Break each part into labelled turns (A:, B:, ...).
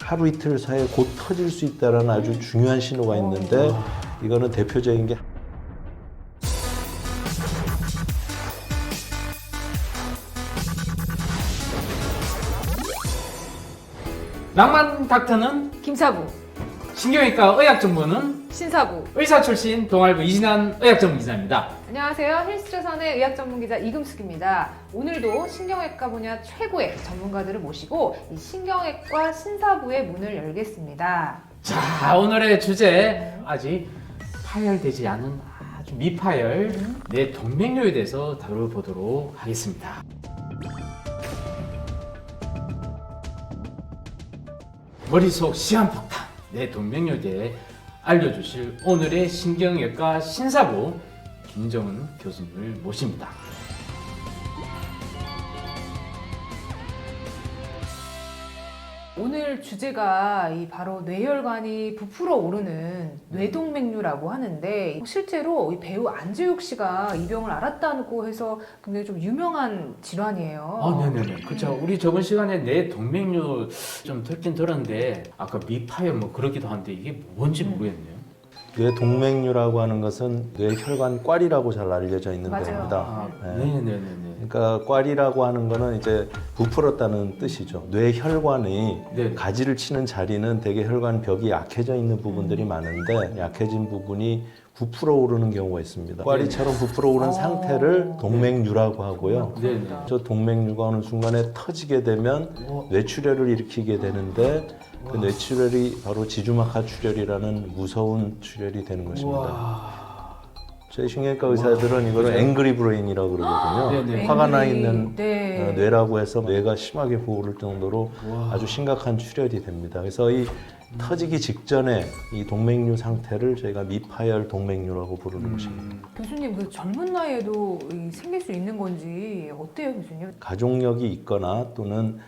A: 하루 이틀 사이에 곧 터질 수 있다는 아주 중요한 신호가 있는데 이거는 대표적인 게
B: 낭만 닥터는
C: 김사부,
B: 신경외과 의학 전문은
C: 신사부.
B: 의사 출신 동아일보 이진한 의학 전문 기자입니다.
C: 안녕하세요. 헬스조선의 의학 전문 기자 이금숙입니다. 오늘도 신경외과 분야 최고의 전문가들을 모시고 이 신경외과 신사부의 문을 열겠습니다.
B: 자, 오늘의 주제 아직 파열되지 않은 아주 미파열 내 동맥류에 대해서 다뤄보도록 하겠습니다. 머릿속 시한폭탄 내 동맥류에 대해 알려주실 오늘의 신경외과 신사부 김정은 교수님을 모십니다.
C: 오늘 주제가 바로 뇌혈관이 부풀어 오르는 뇌동맥류라고 하는데 실제로 이 배우 안재욱 씨가 이 병을 앓았다고 해서 굉장히 좀 유명한 질환이에요.
B: 네네네. 그렇죠. 우리 저번 시간에 뇌 동맥류 좀 듣긴 들었는데 아까 미파열 뭐 그러기도 한데 이게 뭔지 모르겠네요.
A: 뇌 동맥류라고 하는 것은 뇌혈관 꽈리라고 잘 알려져 있는
C: 맞아요.
A: 겁니다.
B: 네네네네.
A: 그러니까 꽈리라고 하는 거는 이제 부풀었다는 뜻이죠. 뇌혈관이
B: 네.
A: 가지를 치는 자리는 대개 혈관 벽이 약해져 있는 부분들이 많은데 약해진 부분이 부풀어 오르는 경우가 있습니다. 꽈리처럼 부풀어 오른 상태를 동맥류라고 하고요.
B: 네네.
A: 저 동맥류가 어느 순간에 터지게 되면 뇌출혈을 일으키게 되는데 그 뇌출혈이 바로 지주막하 출혈이라는 무서운 출혈이 되는 것입니다.
B: 와.
A: 저희 신경외과 의사들은 이거를 앵그리 브레인이라고 그러거든요.
B: 네네.
A: 화가 나 있는
C: 네.
A: 뇌라고 해서 뇌가 심하게 부어오를 정도로
B: 와.
A: 아주 심각한 출혈이 됩니다. 그래서 이 터지기 직전에 이 동맥류 상태를 저희가 미파열 동맥류라고 부르는 것입니다.
C: 교수님 그 젊은 나이에도 생길 수 있는 건지 어때요, 교수님?
A: 가족력이 있거나 또는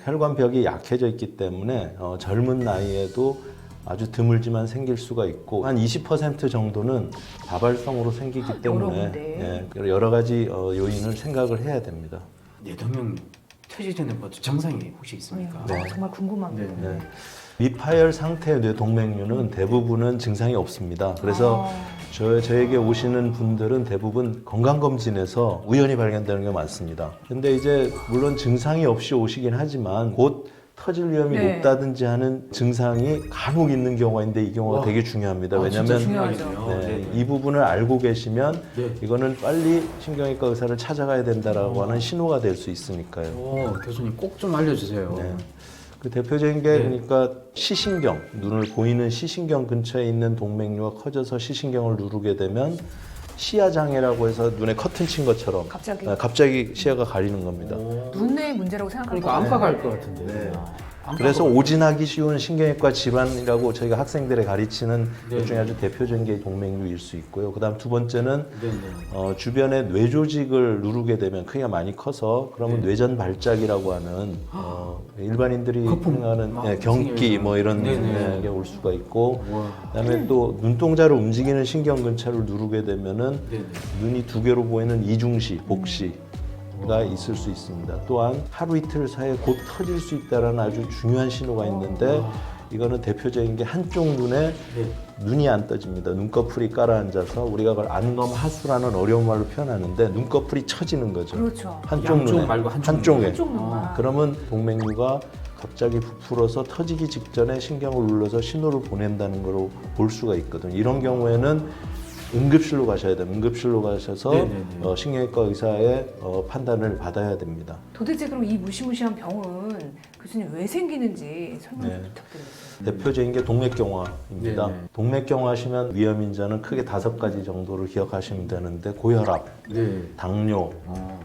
A: 혈관벽이 약해져 있기 때문에 젊은 나이에도 아주 드물지만 생길 수가 있고 한 20% 정도는 다발성으로 생기기 때문에 여러 가지 요인을 생각을 해야 됩니다.
B: 뇌 동맥류 퇴질되는 것도 증상이 혹시 있습니까?
A: 네.
C: 정말 궁금합니다.
B: 네.
A: 미파열 상태의 뇌 동맥류는 대부분은 증상이 없습니다. 그래서 저에게 오시는 분들은 대부분 건강검진에서 우연히 발견되는 게 많습니다. 근데 이제 물론 증상이 없이 오시긴 하지만 곧 터질 위험이
C: 네.
A: 높다든지 하는 증상이 간혹 있는 경우가 있는데 이 경우가 되게 중요합니다.
B: 진짜
A: 왜냐하면
B: 중요하겠네요.
A: 네, 이 부분을 알고 계시면
B: 네.
A: 이거는 빨리 신경외과 의사를 찾아가야 된다라고 하는 신호가 될 수 있으니까요.
B: 교수님 꼭 좀 알려주세요.
A: 네. 그 대표적인 게 그러니까 시신경, 눈을 보이는 시신경 근처에 있는 동맥류가 커져서 시신경을 누르게 되면 시야 장애라고 해서 눈에 커튼 친 것처럼 갑자기 시야가 가리는 겁니다.
C: 눈의 문제라고 생각하는
B: 그러니까 안과 갈 것 같은데.
A: 네. 그래서 오진하기 쉬운 신경외과 질환이라고 저희가 학생들에 가르치는 것 중에 아주 대표적인 게 동맥류일 수 있고요. 그다음 두 번째는 주변에 뇌 조직을 누르게 되면 크기가 많이 커서 그러면 뇌전 발작이라고 하는 일반인들이 생각하는 경기 뭐 이런 게 올 수가 있고 그다음에 또 눈동자를 움직이는 신경 근처를 누르게 되면은 눈이 두 개로 보이는 이중시, 복시 가 있을 수 있습니다. 또한 하루 이틀 사이에 곧 터질 수 있다는 아주 중요한 신호가 있는데 이거는 대표적인 게 한쪽 눈에 눈이 안 떠집니다. 눈꺼풀이 깔아앉아서 우리가 그걸 안검하수라는 어려운 말로 표현하는데 눈꺼풀이 처지는 거죠.
C: 그렇죠.
A: 한쪽 눈에
B: 말고
A: 한쪽에.
C: 한쪽 눈만.
A: 그러면 동맥류가 갑자기 부풀어서 터지기 직전에 신경을 눌러서 신호를 보낸다는 걸 볼 수가 있거든요. 이런 경우에는 응급실로 가셔야 돼요. 응급실로 가셔서 신경외과 의사의 판단을 받아야 됩니다.
C: 도대체 그럼 이 무시무시한 병은 교수님 왜 생기는지 설명 좀 부탁드리겠습니다.
A: 대표적인 게 동맥경화입니다.
B: 네네.
A: 동맥경화 하시면 위험인자는 크게 5가지 정도를 기억하시면 되는데 고혈압, 당뇨,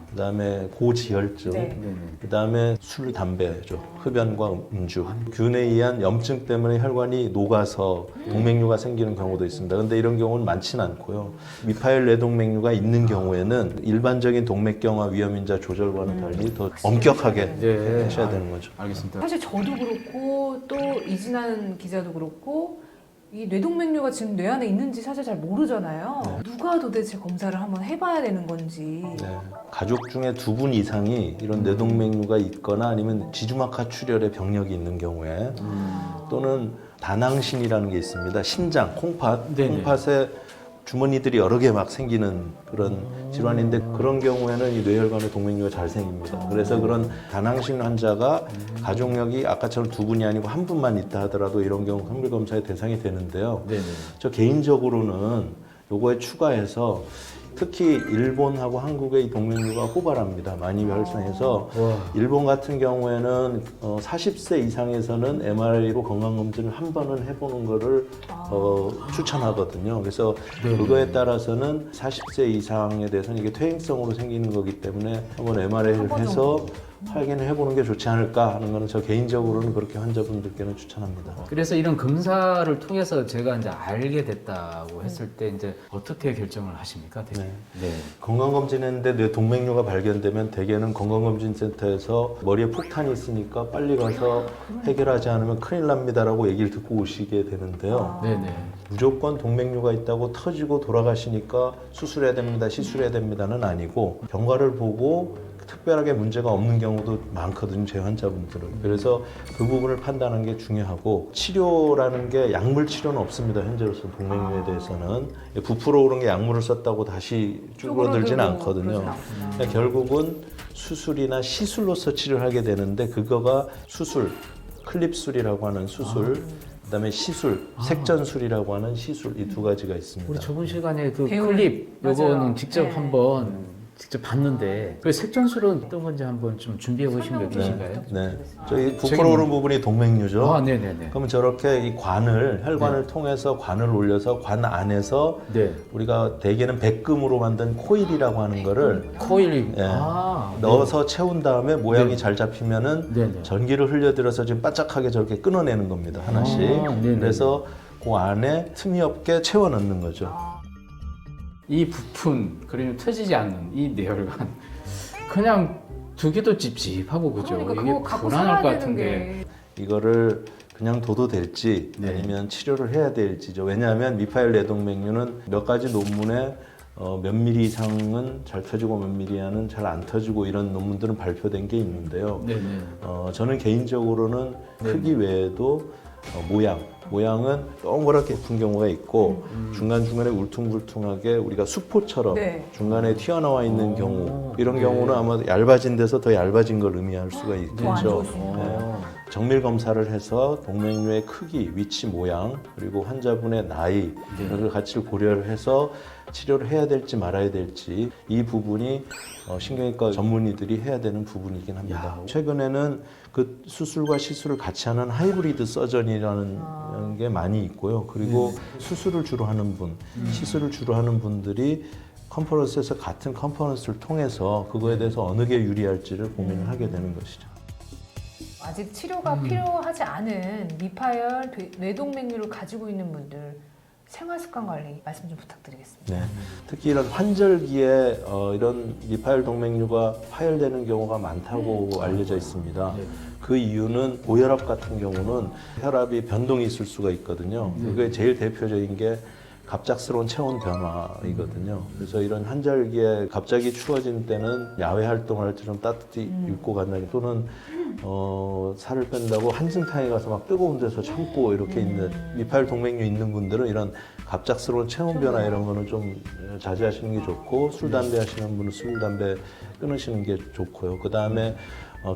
A: 그다음에 고지혈증, 그다음에 술, 담배죠. 흡연과 음주. 균에 의한 염증 때문에 혈관이 녹아서 동맥류가 생기는 경우도 있습니다. 근데 이런 경우는 많지는 않고요. 미파열 뇌동맥류가 있는 경우에는 일반적인 동맥경화 위험인자 조절과는 달리 더 엄격하게 하셔야 되는 거죠.
B: 알겠습니다.
C: 사실 저도 그렇고 또 이진한 기자도 그렇고 이 뇌동맥류가 지금 뇌 안에 있는지 사실 잘 모르잖아요.
A: 네.
C: 누가 도대체 검사를 한번 해봐야 되는 건지.
A: 네. 가족 중에 2분 이상이 이런 뇌동맥류가 있거나 아니면 지주막하 출혈의 병력이 있는 경우에 또는 다낭신이라는 게 있습니다. 신장, 콩팥,
B: 네네.
A: 콩팥에 주머니들이 여러 개 막 생기는 그런 질환인데 그런 경우에는 이 뇌혈관의 동맥류가 잘 생깁니다. 그래서 그런 다낭신 환자가 가족력이 아까처럼 2분이 아니고 1분만 있다 하더라도 이런 경우 선물 검사의 대상이 되는데요.
B: 네네.
A: 저 개인적으로는 요거에 추가해서 특히 일본하고 한국의 이 동맥류가 호발합니다. 많이 발생해서
B: 와.
A: 일본 같은 경우에는 40세 이상에서는 MRI로 건강검진을 한 번은 해보는 거를 추천하거든요. 그래서
B: 네네.
A: 그거에 따라서는 40세 이상에 대해서는 이게 퇴행성으로 생기는 거기 때문에 한번 MRI를
C: 한번
A: 해서 확인을 해보는 게 좋지 않을까 하는 거는 저 개인적으로는 그렇게 환자분들께는 추천합니다.
B: 그래서 이런 검사를 통해서 제가 이제 알게 됐다고 했을 때 이제 어떻게 결정을 하십니까? 대표님? 네.
A: 건강검진했는데 뇌 동맥류가 발견되면 대개는 건강검진센터에서 머리에 폭탄이 있으니까 빨리 가서 해결하지 않으면 큰일 납니다라고 얘기를 듣고 오시게 되는데요.
B: 네네.
A: 무조건 동맥류가 있다고 터지고 돌아가시니까 수술해야 됩니다, 시술해야 됩니다는 아니고 경과를 보고 특별하게 문제가 없는 경우도 많거든요, 제 환자분들은. 그래서 그 부분을 판단하는 게 중요하고 치료라는 게 약물 치료는 없습니다, 현재로서 동맥류에 대해서는. 부풀어 오른 게 약물을 썼다고 다시 쭈그러들지는 않거든요. 그러니까 결국은 수술이나 시술로서 치료를 하게 되는데 그거가 수술, 클립술이라고 하는 수술, 그다음에 시술, 색전술이라고 하는 시술 이 2가지가 있습니다.
B: 우리 저번 시간에 그
C: 배울-
B: 클립 요거는
C: 맞아요.
B: 직접
C: 네.
B: 한번 직접 봤는데 그 색전술은 어떤 건지 한번 좀 준비해 보신 게 계신가요?
A: 네, 저희 부풀어 오른 부분이 동맥류죠.
B: 아, 네네네.
A: 그러면 저렇게 이 관을 혈관을 통해서 관을 올려서 관 안에서
B: 네.
A: 우리가 대개는 백금으로 만든 코일이라고 하는 거를
B: 코일.
A: 예.
B: 아,
A: 넣어서 채운 다음에 모양이
B: 네.
A: 잘 잡히면은
B: 네네.
A: 전기를 흘려들어서 지금 바짝하게 저렇게 끊어내는 겁니다, 하나씩.
B: 네네.
A: 그래서 그 안에 틈이 없게 채워 넣는 거죠.
B: 이 부푼 그리고 터지지 않는 이 뇌혈관 그냥 두기도 찝찝하고 그죠?
C: 그러니까
B: 이게
C: 그거 갖고
B: 불안할
C: 살아야
B: 것
C: 되는
B: 같은데.
C: 게.
A: 이거를 그냥 둬도 될지
B: 네.
A: 아니면 치료를 해야 될지죠. 왜냐하면 미파일 뇌동맥류는 몇 가지 논문에 몇 미리 이상은 잘 터지고 몇 미리는 잘 안 터지고 이런 논문들은 발표된 게 있는데요.
B: 네네.
A: 저는 개인적으로는 크기 외에도 모양은 동그랗게 예쁜 경우가 있고 중간중간에 울퉁불퉁하게 우리가 수포처럼
C: 네.
A: 중간에 튀어나와 있는 경우 이런
B: 네.
A: 경우는 아마 얇아진 데서 더 얇아진 걸 의미할 수가
C: 더안
A: 있겠죠.
C: 좋을 수 있는.
A: 네. 정밀 검사를 해서 동맥류의 크기, 위치, 모양 그리고 환자분의 나이
B: 네.
A: 이런 걸 같이 고려를 해서 치료를 해야 될지 말아야 될지 이 부분이 신경외과 전문의들이 해야 되는 부분이긴 합니다. 최근에는 그 수술과 시술을 같이 하는 하이브리드 서전이라는 게 많이 있고요. 그리고 수술을 주로 하는 분, 시술을 주로 하는 분들이 컨퍼런스에서 같은 컨퍼런스를 통해서 그거에 대해서 어느 게 유리할지를 고민을 하게 되는 것이죠.
C: 아직 치료가 필요하지 않은 미파열 뇌동맥류를 가지고 있는 분들 생활 습관 관리 말씀 좀 부탁드리겠습니다.
A: 네. 특히 이런 환절기에 이런 미파열 동맥류가 파열되는 경우가 많다고 알려져 있습니다.
B: 네.
A: 그 이유는 고혈압 같은 경우는 혈압이 변동이 있을 수가 있거든요. 그게 제일 대표적인 게 갑작스러운 체온 변화이거든요. 그래서 이런 환절기에 갑자기 추워진 때는 야외 활동을 할 때 좀 따뜻히 입고 간다기 또는 살을 뺀다고 한증탕에 가서 막 뜨거운 데서 참고 이렇게 있는 미파일 동맥류 있는 분들은 이런 갑작스러운 체온 변화 이런 거는 좀 자제하시는 게 좋고 술 담배 하시는 분은 술 담배 끊으시는 게 좋고요. 그 다음에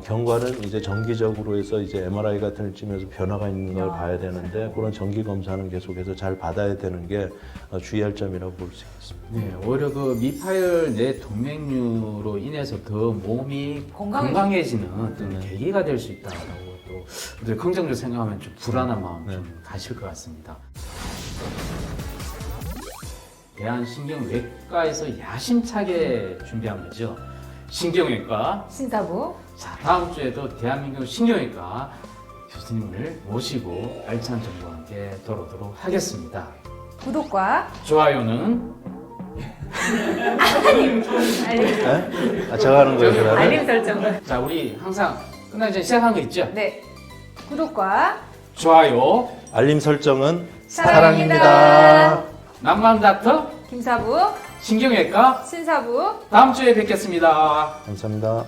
A: 경과는 이제 정기적으로 해서 이제 MRI 같은 걸 찍으면서 변화가 있는 걸 봐야 되는데 그런 정기 검사는 계속해서 잘 받아야 되는 게 주의할 점이라고 볼 수 있겠습니다.
B: 네, 오히려 그 미파열 뇌 동맥류로 인해서 더 몸이
C: 건강해지는
B: 건강해지는 어떤 계기가 될 수 있다라고 또 늘 긍정적으로 생각하면 좀 불안한 마음 좀 가실 것 같습니다. 대한신경외과에서 야심차게 준비한 거죠. 신경외과.
C: 신사부
B: 자, 다음 주에도 대한민국 신경외과 교수님을 모시고 알찬 정보와 함께 돌아오도록 하겠습니다.
C: 구독과
B: 좋아요는
C: 알림
A: 네? 제가 하는 거예요, 그러면?
C: 알림 설정.
B: 자, 우리 항상 끝나기 전에 시작한 거 있죠?
C: 네, 구독과
B: 좋아요.
A: 알림 설정은 사랑입니다.
B: 남강 닥터
C: 김사부,
B: 신경외과
C: 신사부.
B: 다음 주에 뵙겠습니다.
A: 감사합니다.